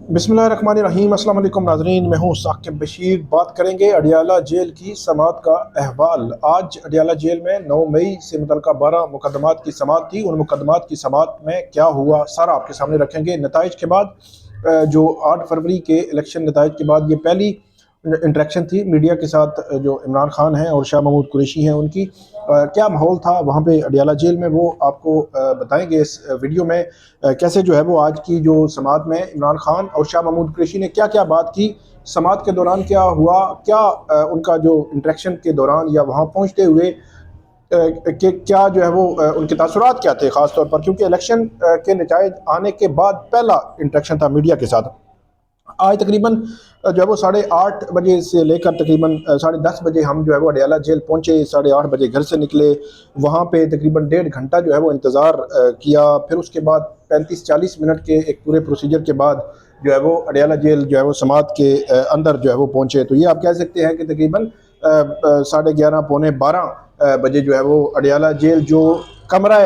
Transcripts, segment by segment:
बिस्मिल्लाहिर्रहमानिर्रहीम। अस्सलाम वालेकुम नाज़रीन, मैं हूँ साकिब बशीर। बात करेंगे अडियाला जेल की समाअत का अहवाल। आज अडियाला जेल में 9 मई से मुतल्लिका 12 मुकदमात की समाअत थी। उन मुकदमात की समाअत में क्या हुआ सारा आपके सामने रखेंगे। नताइज के बाद जो 8 फरवरी के इलेक्शन नताइज के बाद ये पहली इंटरेक्शन थी मीडिया के साथ, जो इमरान खान हैं और शाह महमूद कुरैशी हैं उनकी। क्या माहौल था वहाँ पे अडियाला जेल में, वो आपको बताएंगे इस वीडियो में। कैसे जो है वो आज की जो समाअत में इमरान खान और शाह महमूद कुरैशी ने क्या क्या बात की, समाअत के दौरान क्या हुआ, क्या उनका जो इंटरेक्शन के दौरान या वहाँ पहुँचते हुए कि क्या जो है वो उनके तासुरात क्या थे, ख़ास तौर पर क्योंकि इलेक्शन के नताइज आने के बाद पहला इंटरेक्शन था मीडिया के साथ। आज तकरीबन जो है वो 8:30 बजे से लेकर तकरीबन 10:30 बजे हम जो है वो अडियाला जेल पहुँचे। 8:30 बजे घर से निकले, वहाँ पे तकरीबन 1.5 घंटा जो है वो इंतज़ार किया। फिर उसके बाद 35-40 मिनट के एक पूरे प्रोसीजर के बाद जो है वो अडियाला जेल जो है वो समाअत के अंदर जो है वो पहुँचे। तो ये आप कह सकते हैं कि तकरीबन 11:30 पौने 12 बजे जो है वो अडियाला जेल जो कमरा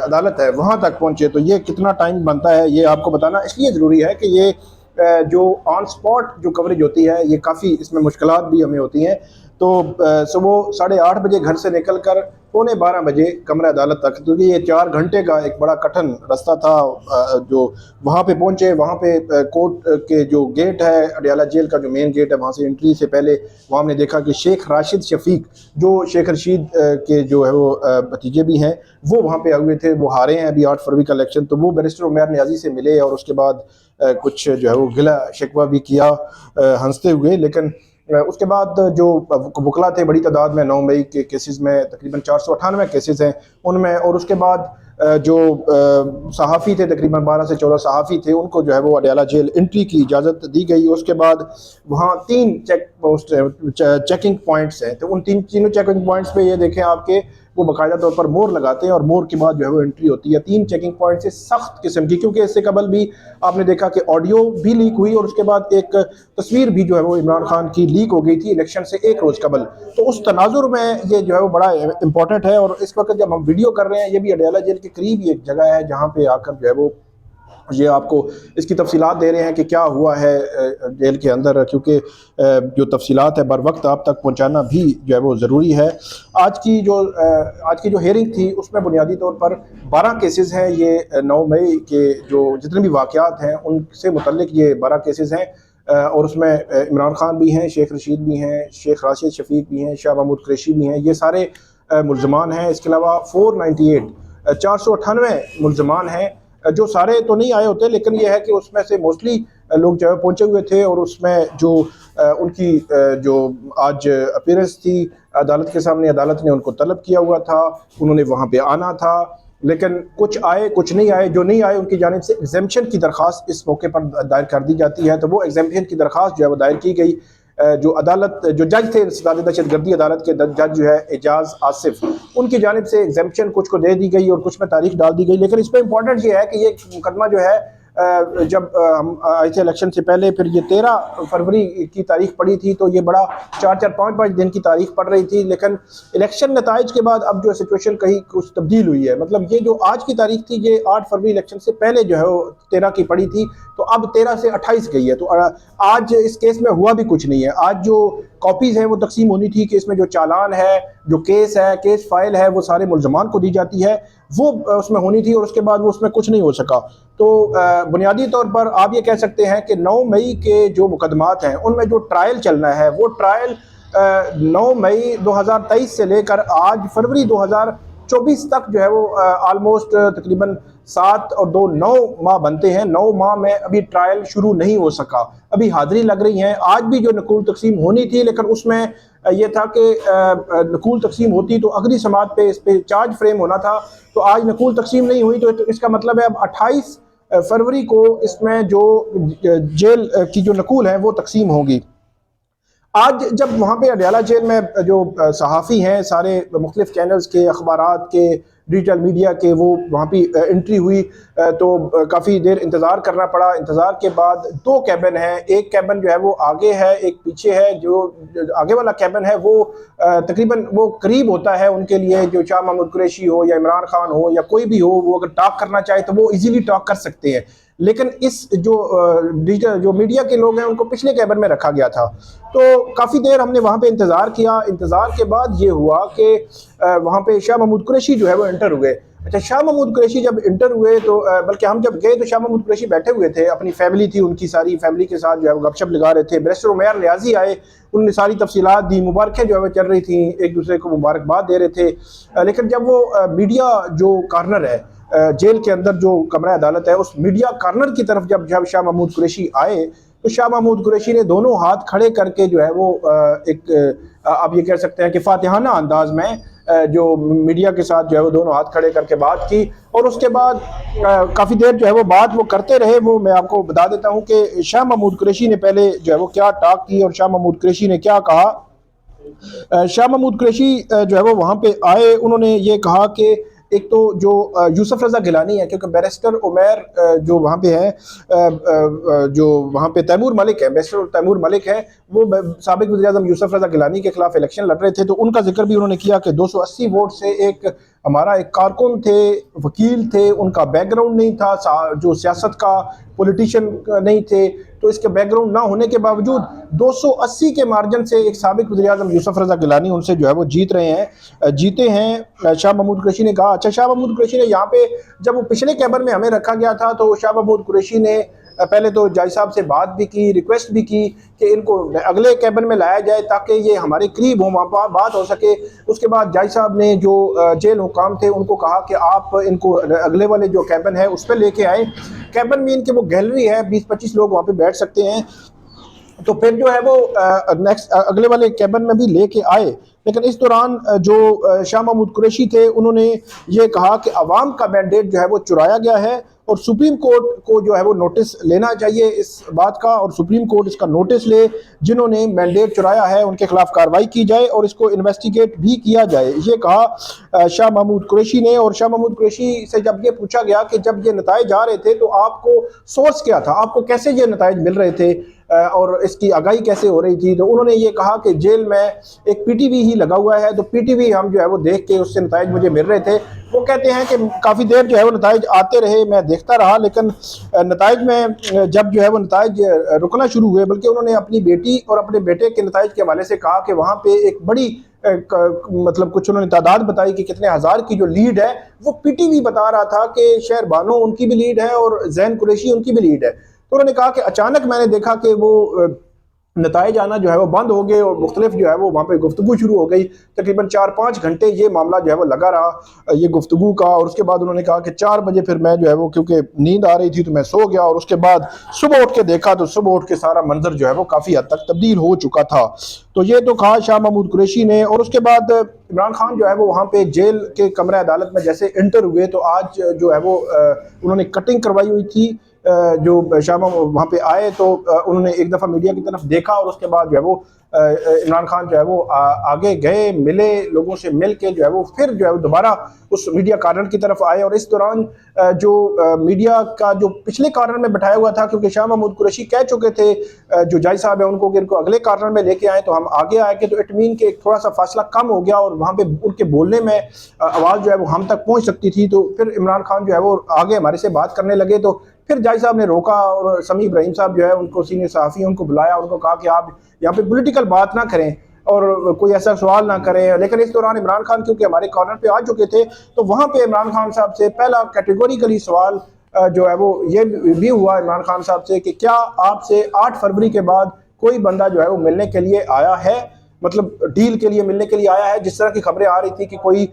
अदालत है वहाँ तक पहुँचे। तो ये कितना टाइम बनता है ये आपको बताना इसलिए ज़रूरी है कि ये जो ऑन स्पॉट जो कवरेज होती है ये काफ़ी इसमें मुश्किलात भी हमें होती हैं। तो सुबह 8:30 बजे घर से निकल कर पौने 12 बजे कमरा अदालत तक, क्योंकि ये 4 घंटे का एक बड़ा कठिन रास्ता था। जो वहाँ पे पहुँचे, वहाँ पे कोर्ट के जो गेट है, अडियाला जेल का जो मेन गेट है, वहाँ से एंट्री से पहले वहाँ हमने देखा कि शेख राशिद शफीक, जो शेख रशीद के जो है वो भतीजे भी हैं, वो वहाँ पे आए हुए थे। वो हारे हैं अभी 8 फरवरी का इलेक्शन। तो वो बैरिस्टर उमैर नियाज़ी से मिले और उसके बाद कुछ जो है वो गिला शिकवा भी किया हंसते हुए। लेकिन उसके बाद जो वकला थे बड़ी तादाद में, 9 मई के केसेस में तकरीबन 498 केसेस हैं उनमें। और उसके बाद जो सहाफ़ी थे, तकरीबन 12 से 14 सहाफ़ी थे, उनको जो है वो अडियाला जेल एंट्री की इजाज़त दी गई। उसके बाद वहाँ 3 चेकिंग पॉइंट्स हैं। तो उन तीनों चेकिंग पॉइंट्स पे ये देखें आपके वो बाकायदा तौर पर मोहर लगाते हैं और मोहर के बाद जो है वो एंट्री होती है। 3 चेकिंग पॉइंट से सख्त किस्म की, क्योंकि इससे कबल भी आपने देखा कि ऑडियो भी लीक हुई और उसके बाद एक तस्वीर भी जो है वो इमरान खान की लीक हो गई थी इलेक्शन से एक रोज़ कबल। तो उस तनाजुर में ये जो है वो बड़ा इंपॉर्टेंट है। और इस वक्त जब हम वीडियो कर रहे हैं, ये भी अडियाला जेल के करीब ही एक जगह है जहाँ पे आकर जो है वो ये आपको इसकी तफसीलात दे रहे हैं कि क्या हुआ है जेल के अंदर, क्योंकि जो तफसीलात है बर वक्त आप तक पहुंचाना भी जो है वो ज़रूरी है। आज की जो हेयरिंग थी उसमें बुनियादी तौर पर 12 केसेस हैं। ये 9 मई के जो जितने भी वाक़यात हैं उनसे मुतल्लिक ये 12 केसेस हैं। और उसमें इमरान खान भी हैं, शेख रशीद भी हैं, शेख राशिद शफीक भी हैं, शाह महमूद कुरैशी भी हैं। ये सारे मुल्ज़मान हैं। इसके अलावा 498 मुल्ज़मान हैं, जो सारे तो नहीं आए होते, लेकिन यह है कि उसमें से मोस्टली लोग जो है पहुँचे हुए थे। और उसमें जो उनकी जो आज अपीयरेंस थी अदालत के सामने, अदालत ने उनको तलब किया हुआ था, उन्होंने वहाँ पे आना था। लेकिन कुछ आए, कुछ नहीं आए। जो नहीं आए उनकी जानिब से एग्जेम्पशन की दरख्वास्त इस मौके पर दायर कर दी जाती है। तो वो एग्जेम्पशन की दरख्वास्त जो है वो दायर की गई। जो अदालत जो जज थे इंसदाद दहशतगर्दी अदालत के जज जो है एजाज आसिफ, उनकी जानिब से एग्जेम्पशन कुछ को दे दी गई और कुछ में तारीख डाल दी गई। लेकिन इस पर इंपॉर्टेंट ये है कि ये मुकदमा जो है जब हम आए थे इलेक्शन से पहले, फिर ये 13 फरवरी की तारीख पड़ी थी, तो ये बड़ा 4-4, 5-5 दिन की तारीख पड़ रही थी। लेकिन इलेक्शन नताइज के बाद अब जो सिचुएशन कहीं कुछ तब्दील हुई है। मतलब ये जो आज की तारीख थी ये 8 फरवरी इलेक्शन से पहले जो है वो 13 की पड़ी थी, तो अब 13 से 28 गई है। तो आज इस केस में हुआ भी कुछ नहीं है। आज जो कॉपीज़ हैं वो तकसीम होनी थी कि इसमें जो चालान है, जो केस है, केस फाइल है, वो सारे मुल्ज़मान को दी जाती है, वो उसमें होनी थी। और उसके बाद वो उसमें कुछ नहीं हो सका। तो बुनियादी तौर पर आप ये कह सकते हैं कि 9 मई के जो मुकदमात हैं उनमें जो ट्रायल चलना है वो ट्रायल 9 मई 2023 से लेकर आज फरवरी 2024 तक जो है वो आलमोस्ट तकरीबन 7 और 2 9 माह बनते हैं। 9 माह में अभी ट्रायल शुरू नहीं हो सका, अभी हाजिरी लग रही हैं। आज भी जो नकूल तकसीम होनी थी, लेकिन उसमें यह था कि नकूल तकसीम होती तो अगली समात पे इस पे चार्ज फ्रेम होना था। तो आज नकूल तकसीम नहीं हुई, तो इसका मतलब है अब 28 फरवरी को इसमें जो जेल की जो नकूल हैं वो तकसीम होंगी। आज जब वहाँ पे अडियाला जेल में जो सहाफ़ी हैं सारे मुख्तलिफ चैनल्स के, अखबारात के, डिजिटल मीडिया के, वो वहाँ पे एंट्री हुई, तो काफ़ी देर इंतज़ार करना पड़ा। इंतज़ार के बाद 2 कैबिन हैं, एक कैबिन जो है वो आगे है, एक पीछे है। जो आगे वाला कैबिन है वो तकरीबन वो करीब होता है उनके लिए, जो शाह महमूद कुरैशी हो या इमरान खान हो या कोई भी हो, वो अगर टॉक करना चाहे तो वो इजीली टॉक कर सकते हैं। लेकिन इस जो मीडिया के लोग हैं उनको पिछले कैबिन में रखा गया था। तो काफ़ी देर हमने वहाँ पे इंतज़ार किया। इंतज़ार के बाद ये हुआ कि वहाँ पे शाह महमूद कुरैशी जो है वो एंटर हुए। अच्छा, शाह महमूद कुरैशी जब इंटर हुए तो बल्कि हम जब गए तो शाह महमूद कुरैशी बैठे हुए थे, अपनी फैमिली थी उनकी, सारी फैमिली के साथ जो है वो गपशप लगा रहे थे। बैरिस्टर उमैर नियाज़ी आए, उन्होंने सारी तफसीलात दी, मुबारकें जो है वो चल रही थी, एक दूसरे को मुबारकबाद दे रहे थे। लेकिन जब वो मीडिया जो कॉर्नर है जेल के अंदर, जो कमरा अदालत है, उस मीडिया कॉर्नर की तरफ जब शाह महमूद कुरैशी आए तो शाह महमूद कुरैशी ने दोनों हाथ खड़े करके जो है वो आप ये कह सकते हैं कि फातिहाना अंदाज में जो मीडिया के साथ जो है वो दोनों हाथ खड़े करके बात की। और उसके बाद काफ़ी देर जो है वो बात वो करते रहे। वो मैं आपको बता देता हूँ कि शाह महमूद कुरैशी ने पहले जो है वो क्या टॉक की और शाह महमूद कुरैशी ने क्या कहा। शाह महमूद कुरैशी जो है वो वहाँ पे आए, उन्होंने ये कहा कि एक तो जो यूसुफ रज़ा गिलानी है, क्योंकि बैरिस्टर उमैर जो वहाँ पे है, जो वहाँ पे तैमूर मलिक है, बैरिस्टर तैमूर मलिक है, वो साबिक वज़ीर-ए-आज़म यूसुफ रज़ा गिलानी के खिलाफ इलेक्शन लड़ रहे थे। तो उनका जिक्र भी उन्होंने किया कि 280 वोट से एक हमारा एक कारकुन थे, वकील थे, उनका बैकग्राउंड नहीं था, जो सियासत का पॉलिटिशियन नहीं थे, तो इसके बैकग्राउंड ना होने के बावजूद 280 के मार्जिन से एक साबिक वज़ीर-ए-आज़म यूसुफ रज़ा गिलानी उनसे जो है वो जीते हैं। शाह महमूद कुरैशी ने कहा। अच्छा, शाह महमूद कुरैशी ने यहाँ पे जब वो पिछले कैबिन में हमें रखा गया था तो शाह महमूद कुरैशी ने पहले तो जाय साहब से बात भी की, रिक्वेस्ट भी की कि इनको अगले कैबिन में लाया जाए ताकि ये हमारे करीब हो, वहाँ बात हो सके। उसके बाद जाय साहब ने जो जेल हुकाम थे उनको कहा कि आप इनको अगले वाले जो कैबिन है उस पर लेके आए। कैबिन में इनके वो गैलरी है, 20-25 लोग वहाँ पे बैठ सकते हैं। तो फिर जो है वो नेक्स्ट अगले वाले कैबिन में भी लेके आए। लेकिन इस दौरान जो शाह महमूद कुरैशी थे उन्होंने ये कहा कि अवाम का मैंडेट जो है वो चुराया गया है और सुप्रीम कोर्ट को जो है वो नोटिस लेना चाहिए इस बात का, और सुप्रीम कोर्ट इसका नोटिस ले, जिन्होंने मैंडेट चुराया है उनके खिलाफ कार्रवाई की जाए और इसको इन्वेस्टिगेट भी किया जाए, ये कहा शाह महमूद कुरैशी ने। और शाह महमूद कुरैशी से जब ये पूछा गया कि जब ये नताइज आ रहे थे तो आपको सोर्स क्या था, आपको कैसे ये नताइज मिल रहे थे और इसकी आगाही कैसे हो रही थी, तो उन्होंने ये कहा कि जेल में एक पीटीवी ही लगा हुआ है, तो पीटीवी हम जो है वो देख के उससे नताइज मुझे मिल रहे थे। वो कहते हैं कि काफ़ी देर जो है वो नताइज आते रहे, मैं देखता रहा, लेकिन नताइज में जब जो है वो नताइज रुकना शुरू हुए, बल्कि उन्होंने अपनी बेटी और अपने बेटे के नताइज के हवाले से कहा कि वहाँ पे एक बड़ी मतलब कुछ उन्होंने तादाद बताई कि कितने हज़ार की जो लीड है, वो पीटीवी बता रहा था कि शहर बानो उनकी भी लीड है और जैन कुरैशी उनकी भी लीड है। तो उन्होंने कहा कि अचानक मैंने देखा कि वो नताइज आना जो है वो बंद हो गए और मुख्तलिफ जो है वो वहाँ पे गुफ्तगू शुरू हो गई। तकरीबन 4-5 घंटे ये मामला जो है वो लगा रहा ये गुफ्तगू का। और उसके बाद उन्होंने कहा कि 4 बजे फिर मैं जो है वो, क्योंकि नींद आ रही थी तो मैं सो गया, और उसके बाद सुबह उठ के देखा तो सुबह उठ के सारा मंजर जो है वो काफ़ी हद तक तब्दील हो चुका था। तो ये तो कहा शाह महमूद कुरैशी ने। और उसके बाद इमरान खान जो है वो वहाँ पे जेल के कमरा अदालत में जैसे इंटर हुए तो आज जो है वो उन्होंने कटिंग करवाई हुई थी। जो शाह वहाँ पे आए तो उन्होंने एक दफ़ा मीडिया की तरफ देखा और उसके बाद जो है वो इमरान खान जो है वो आगे गए, मिले, लोगों से मिल के जो है वो फिर जो है वो दोबारा उस मीडिया कॉर्नर की तरफ आए। और इस दौरान जो मीडिया का जो पिछले कॉर्नर में बैठाया हुआ था, क्योंकि शाह महमूद कुरैशी कह चुके थे जो जाय साहब है उनको कि इनको अगले कॉर्नर में लेके आए तो हम आगे आए के, तो इट मीन के थोड़ा सा फासला कम हो गया और वहाँ पे उनके बोलने में आवाज़ जो है वो हम तक पहुँच सकती थी। तो फिर इमरान खान जो है वो आगे हमारे से बात करने लगे, तो फिर जाय साहब ने रोका और समी इब्राहिम साहब जो है उनको, सीनियर सहाफ़ी, उनको बुलाया, उनको कहा कि आप यहाँ पे पॉलिटिकल बात ना करें और कोई ऐसा सवाल ना करें। लेकिन इस दौरान इमरान खान क्योंकि हमारे कॉर्नर पे आ चुके थे तो वहाँ पे इमरान खान साहब से पहला कैटेगोरिकली सवाल जो है वो ये भी हुआ इमरान खान साहब से कि क्या आपसे 8 फरवरी के बाद कोई बंदा जो है वो मिलने के लिए आया है, मतलब डील के लिए मिलने के लिए आया है। जिस तरह की खबरें आ रही थी कि कोई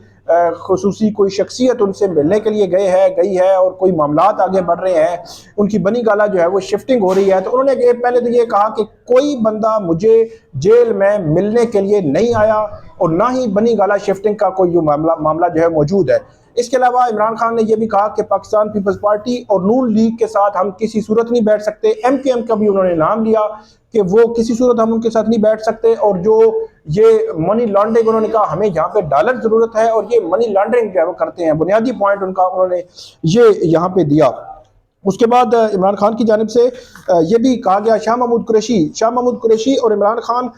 खुसूसी कोई शख्सियत उनसे मिलने के लिए गई है और कोई मामलात आगे बढ़ रहे हैं, उनकी बनी गाला जो है वो शिफ्टिंग हो रही है। तो उन्होंने पहले तो ये कहा कि कोई बंदा मुझे जेल में मिलने के लिए नहीं आया और ना ही बनी गाला शिफ्टिंग का कोई मामला जो है मौजूद है। इसके अलावा इमरान खान ने यह भी कहा कि पाकिस्तान पीपल्स पार्टी और नून लीग के साथ हम किसी सूरत नहीं बैठ सकते। एमकेएम का भी उन्होंने नाम लिया कि वो किसी सूरत हम उनके साथ नहीं बैठ सकते। और जो ये मनी लॉन्ड्रिंग, उन्होंने कहा हमें यहाँ पे डॉलर जरूरत है और ये मनी लॉन्ड्रिंग जो है वो करते हैं, बुनियादी पॉइंट उनका उन्होंने ये यहाँ पे दिया। उसके बाद इमरान खान की जानिब से ये भी कहा गया, शाह महमूद कुरैशी और इमरान खान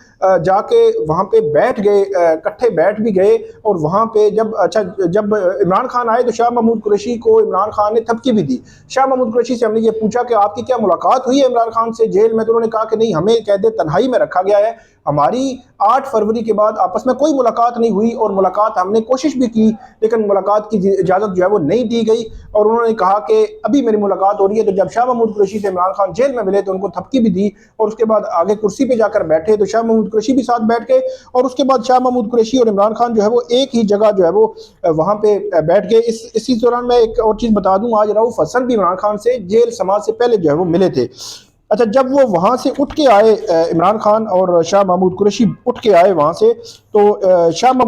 जाके वहाँ पे बैठ गए, इकट्ठे बैठ भी गए। और वहाँ पे जब इमरान खान आए तो शाह महमूद कुरैशी को इमरान खान ने थपकी भी दी। शाह महमूद कुरैशी से हमने ये पूछा कि आपकी क्या मुलाकात हुई है इमरान खान से जेल में, तो उन्होंने कहा कि नहीं, हमें कैद तन्हाई में रखा गया है, हमारी 8 फरवरी के बाद आपस में कोई मुलाकात नहीं हुई, और मुलाकात हमने कोशिश भी की लेकिन मुलाकात की इजाज़त जो है वो नहीं दी गई। और उन्होंने कहा कि अभी मेरी मुलाकात हो रही है। तो जब शाह महमूद कुरैशी से इमरान खान जेल में मिले तो उनको थपकी भी दी, और उसके बाद आगे कुर्सी पे जाकर बैठे तो शाह महमूद कुरैशी भी साथ बैठ गए। और उसके बाद शाह महमूद कुरैशी और इमरान खान जो है वो एक ही जगह जो है वो वहाँ पे बैठ गए। इसी दौरान मैं एक और चीज़ बता दूँ, आज रऊफ हसन भी इमरान खान से जेल समाज से पहले जो है वो मिले थे। अच्छा, जब वो वहाँ से उठ के आए, इमरान खान और शाह महमूद कुरैशी उठ के आए वहाँ से, तो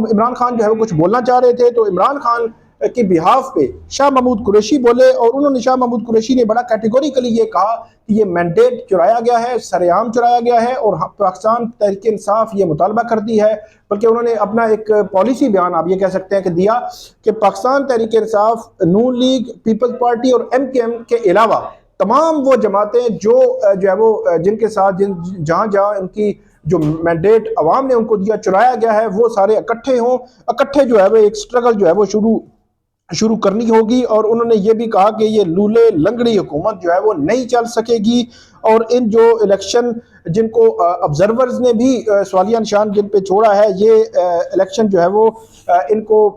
इमरान खान जो है वो कुछ बोलना चाह रहे थे, तो इमरान खान के बिहाफ पे शाह महमूद कुरैशी बोले, और उन्होंने शाह महमूद कुरैशी ने बड़ा कैटेगोरिकली ये कहा कि ये मैंडेट चुराया गया है, सरेआम चुराया गया है, और पाकिस्तान तहरीक इंसाफ ये मुतालबा करती है। बल्कि उन्होंने अपना एक पॉलिसी बयान, आप ये कह सकते हैं कि दिया कि पाकिस्तान तहरीक इंसाफ, नून लीग, पीपल्स पार्टी और MKM के अलावा तमाम वो जमातें जो है वो जिनके साथ जहाँ जहाँ उनकी जो मैंडेट अवाम ने उनको दिया चुराया गया है, वो सारे इकट्ठे हों, इकट्ठे जो है वो एक स्ट्रगल जो है वो शुरू करनी होगी। और उन्होंने ये भी कहा कि ये लूले लंगड़ी हुकूमत जो है वो नहीं चल सकेगी, और इन जो इलेक्शन जिनको ऑब्जर्वर्स ने भी सवालिया निशान जिन पे छोड़ा है, ये इलेक्शन जो है वो इनको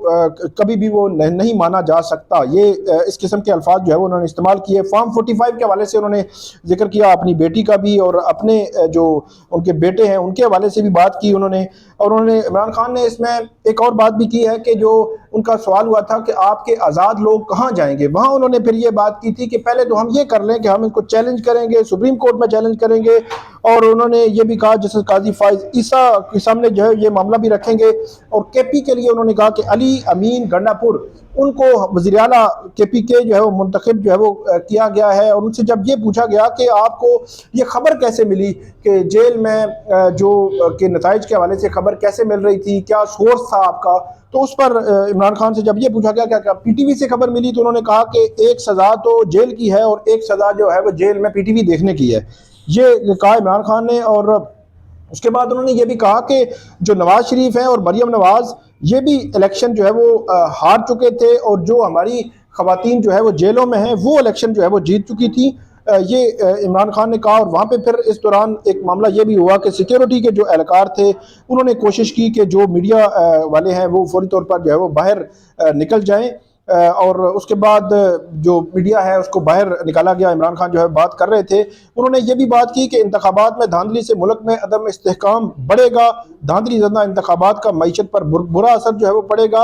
कभी भी वो नहीं माना जा सकता। ये इस किस्म के अल्फाज जो है वो उन्होंने इस्तेमाल किए। फॉर्म 45 के हवाले से उन्होंने जिक्र किया, अपनी बेटी का भी और अपने जो उनके बेटे हैं उनके हवाले से भी बात की उन्होंने। और उन्होंने इमरान खान ने इसमें एक और बात भी की है कि जो उनका सवाल हुआ था कि आपके आज़ाद लोग कहाँ जाएंगे, वहाँ उन्होंने फिर ये बात की थी कि पहले तो हम ये कर लें कि हम इनको चैलेंज करेंगे, सुप्रीम कोर्ट में चैलेंज करेंगे। और उन्होंने ये भी कहा जस्टिस काजी फाइज ईसा के सामने जो है ये मामला भी रखेंगे। और KP के लिए उन्होंने कहा कि अली अमीन गंडापुर उनको वज़ीर आला KP के जो है वो मुंतखब जो है वो किया गया है। और उनसे जब ये पूछा गया कि आपको ये खबर कैसे मिली कि जेल में जो के नताइज के हवाले से खबर कैसे मिल रही थी, क्या सोर्स था आपका, तो उस पर इमरान खान से जब ये पूछा गया क्या PTV से खबर मिली, तो उन्होंने कहा कि एक सज़ा तो जेल की है और एक सज़ा जो है वो जेल में PTV देखने की है, ये कहा इमरान खान ने। और उसके बाद उन्होंने ये भी कहा कि जो नवाज शरीफ हैं और मरियम नवाज ये भी इलेक्शन जो है वो हार चुके थे, और जो हमारी खवातीन जो है वो जेलों में हैं वो इलेक्शन जो है वो जीत चुकी थी, ये इमरान खान ने कहा। और वहाँ पे फिर इस दौरान एक मामला ये भी हुआ कि सिक्योरिटी के जो एहलकार थे उन्होंने कोशिश की कि जो मीडिया वाले हैं वो फौरी तौर पर जो है वो बाहर निकल जाएं, और उसके बाद जो मीडिया है उसको बाहर निकाला गया। इमरान खान जो है बात कर रहे थे, उन्होंने ये भी बात की कि इंतखाबात में धांधली से मुल्क में अदम इस्तेहकाम बढ़ेगा, धांधली ज़दा इंतखाबात का मईशत पर बुरा असर जो है वो पड़ेगा।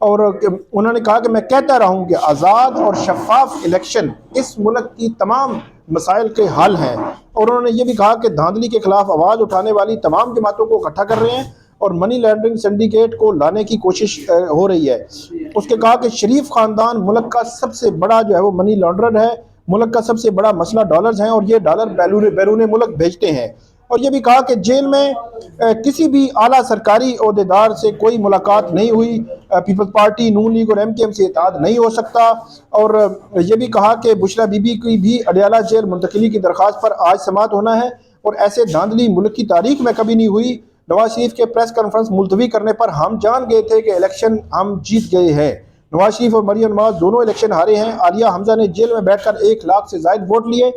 और उन्होंने कहा कि मैं कहता रहा हूँ कि आज़ाद और शफाफ इलेक्शन इस मुल्क की तमाम मसाइल के हल हैं। और उन्होंने ये भी कहा कि धांधली के खिलाफ आवाज़ उठाने वाली तमाम जमातों को इकट्ठा कर रहे हैं और मनी लॉन्ड्रिंग सिंडिकेट को लाने की कोशिश हो रही है। उसके कहा कि शरीफ खानदान मुल्क का सबसे बड़ा जो है वो मनी लॉन्ड्रर है, मुल्क का सबसे बड़ा मसला डॉलर्स हैं और ये डॉलर बैरून मुल्क भेजते हैं। और ये भी कहा कि जेल में किसी भी आला सरकारी ओहदेदार से कोई मुलाकात नहीं हुई, पीपल्स पार्टी, नून लीग और MKM से इत्तेहाद नहीं हो सकता। और ये भी कहा कि बुशरा बीबी की भी अडियाला जेल मुंतकिली की दरख्वास्त पर आज समाअत होना है, और ऐसे धांधली मुल्क की तारीख में कभी नहीं हुई। नवाज शरीफ के प्रेस कॉन्फ्रेंस मुलतवी करने पर हम जान गए थे कि इलेक्शन हम जीत गए हैं। नवाज शरीफ और मरियम नवाज दोनों इलेक्शन हारे हैं। आलिया हमजा ने जेल में बैठकर 1 लाख से ज़ायद वोट लिए।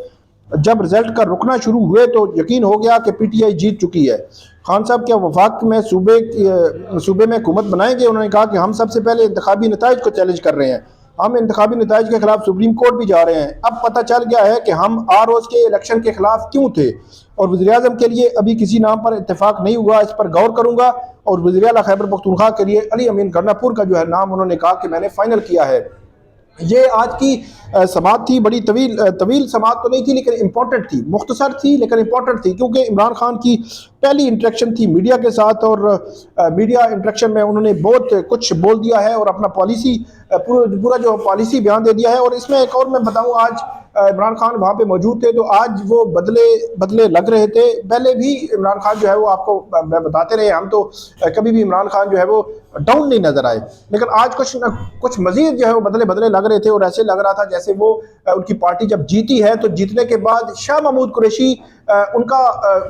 जब रिजल्ट का रुकना शुरू हुए तो यकीन हो गया कि PTI जीत चुकी है। खान साहब क्या वफाक में सूबे में हुकूमत बनाएंगे? उन्होंने कहा कि हम सबसे पहले इंतखाबी नताइज को चैलेंज कर रहे हैं, हम इंतखाबी नताइज के खिलाफ सुप्रीम कोर्ट भी जा रहे हैं। अब पता चल गया है कि हम ROs के इलेक्शन के खिलाफ क्यों थे, और वज़ीर-ए-आज़म के लिए अभी किसी नाम पर इत्तेफाक नहीं हुआ, इस पर गौर करूंगा। और वज़ीर-ए-आला खैबर पख्तूनख्वा के लिए अली अमीन गंडापुर का जो है नाम उन्होंने कहा कि मैंने फाइनल किया है। ये आज की समात थी, बड़ी तवील समात तो नहीं थी लेकिन इम्पोर्टेंट थी, मुख्तसर थी लेकिन इम्पोर्टेंट थी, क्योंकि इमरान खान की पहली इंटरेक्शन थी मीडिया के साथ, और मीडिया इंटरेक्शन में उन्होंने बहुत कुछ बोल दिया है और अपना पॉलिसी पूरा जो पॉलिसी बयान दे दिया है। और इसमें एक और मैं बताऊं, आज इमरान खान वहाँ पे मौजूद थे तो आज वो बदले बदले लग रहे थे। पहले भी इमरान खान जो है वो आपको मैं बताते रहे, हम तो कभी भी इमरान खान जो है वो डाउन नहीं नजर आए, लेकिन आज कुछ न कुछ मजीद जो है वो बदले बदले लग रहे थे। और ऐसे लग रहा था जैसे वो उनकी पार्टी जब जीती है तो जीतने के बाद शाह महमूद कुरैशी उनका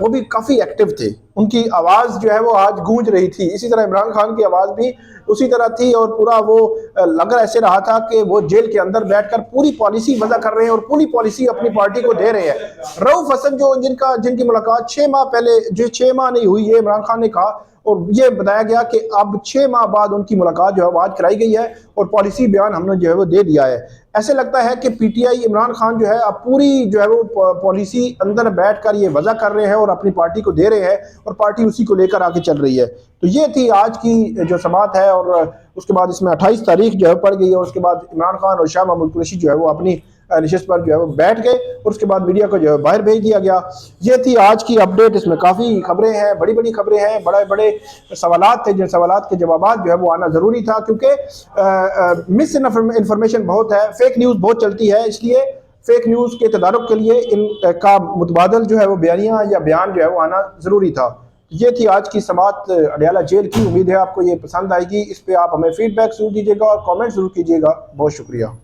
वो भी काफ़ी एक्टिव थे, उनकी आवाज़ जो है वो आज गूंज रही थी। इसी तरह इमरान खान की आवाज़ भी उसी तरह थी और पूरा वो लग ऐसे रहा था कि वो जेल के अंदर बैठकर पूरी पॉलिसी वज़ा कर रहे हैं और पूरी पॉलिसी अपनी पार्टी को दे रहे हैं। रऊफ हसन जो जिनकी मुलाकात 6 माह पहले, जो 6 माह नहीं हुई, ये इमरान खान ने कहा और ये बताया गया कि अब 6 माह बाद उनकी मुलाकात जो है वो आज कराई गई है और पॉलिसी बयान हमने जो है वो दे दिया है। ऐसे लगता है कि पीटीआई इमरान खान जो है अब पूरी जो है वो पॉलिसी अंदर बैठकर ये वज़ा कर रहे हैं और अपनी पार्टी को दे रहे हैं और पार्टी उसी को लेकर आगे चल रही है। तो ये थी आज की जो समात है, और उसके बाद इसमें 28 तारीख जो है पड़ गई है। और उसके बाद इमरान खान और शाह महमूद कुरैशी जो है वो अपनी नशिस्त पर जो है वो बैठ गए और उसके बाद मीडिया को जो है बाहर भेज दिया गया। ये थी आज की अपडेट। इसमें काफ़ी खबरें हैं, बड़ी बड़ी खबरें हैं, बड़े बड़े सवालात थे, जिन सवालात के जवाब जो है वो आना ज़रूरी था, क्योंकि मिस इन्फॉर्मेशन बहुत है, फेक न्यूज़ बहुत चलती है। इसलिए फेक न्यूज़ के तदारुक के लिए इनका मुतबादल जो है वो बयानिया या बयान जो है वो आना ज़रूरी था। ये थी आज की समात अडियाला जेल की। उम्मीद है आपको ये पसंद आएगी। इस पर आप हमें फीडबैक जरूर दीजिएगा और कमेंट जरूर कीजिएगा। बहुत शुक्रिया।